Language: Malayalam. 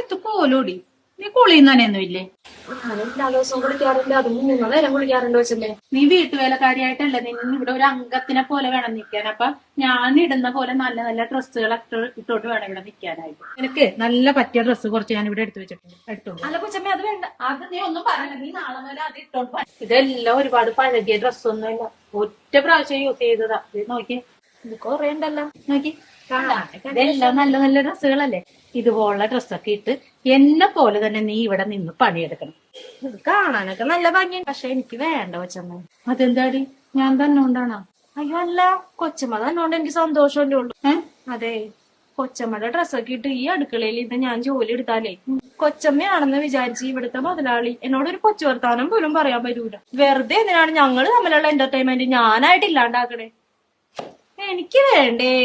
എത്തു പോലോടി നീ കുളിയും തന്നെയൊന്നും ഇല്ലേ? എല്ലാ ദിവസവും കുളിക്കാറുണ്ട്, അത് 3 നേരം കുളിക്കാറുണ്ട് വെച്ചല്ലേ. നീ വീട്ടുവേലക്കാരിയായിട്ടല്ലേ നിന്നെ ഇവിടെ ഒരു അംഗത്തിനെ പോലെ വേണം നിൽക്കാൻ. അപ്പൊ ഞാൻ ഇടുന്ന പോലെ നല്ല നല്ല ഡ്രസ്സുകളൊക്കെ ഇട്ടോട്ട് വേണം ഇവിടെ നിൽക്കാനായിട്ട്. എനിക്ക് നല്ല പറ്റിയ ഡ്രസ്സ് കുറച്ച് ഞാൻ ഇവിടെ എടുത്തു വെച്ചിട്ടുണ്ട്, എടുത്തോളൂ. അല്ല കൊച്ചമ്മ അത് വേണ്ട. അത് നീ ഒന്നും പറയണ്ട, നീ നാളെ മുതൽ അത് ഇട്ടോട്ട്. ഇതെല്ലാം ഒരുപാട് പഴകിയ ഡ്രസ്സൊന്നുമില്ല, ഒറ്റ പ്രാവശ്യം യൂസ് ചെയ്തതാ. ഇത് നോക്കി, ഇത് കൊറേ ഉണ്ടല്ലോ. നോക്കി, ഇതെല്ലാം നല്ല നല്ല ഡ്രസ്സുകളല്ലേ. ഇതുപോലുള്ള ഡ്രസ്സൊക്കെ ഇട്ട് എന്നെ പോലെ തന്നെ നീ ഇവിടെ നിന്ന് പണിയെടുക്കണം. ഇത് കാണാനൊക്കെ നല്ല ഭംഗിയുണ്ട്, പക്ഷെ എനിക്ക് വേണ്ട കൊച്ചമ്മ. അതെന്താടി, ഞാൻ തന്നെ കൊണ്ടാണോ? അയ്യോ അല്ല, കൊച്ചമ്മ തന്നോണ്ട് എനിക്ക് സന്തോഷമല്ലേ ഉള്ളൂ. അതെ, കൊച്ചമ്മയുടെ ഡ്രസ്സൊക്കെ ഇട്ട് ഈ അടുക്കളയിൽ ഇത് ഞാൻ ജോലി എടുത്താലേ കൊച്ചമ്മയാണെന്ന് വിചാരിച്ച് ഇവിടുത്തെ മുതലാളി എന്നോട് ഒരു കൊച്ചു വർത്താനം പോലും പറയാൻ പറ്റൂല. വെറുതെ എന്തിനാണ് ഞങ്ങള് തമ്മിലുള്ള എന്റർടൈൻമെന്റ് ഞാനായിട്ട് ഇല്ലാണ്ടാക്കണേ? എനിക്ക് വേണ്ടേ.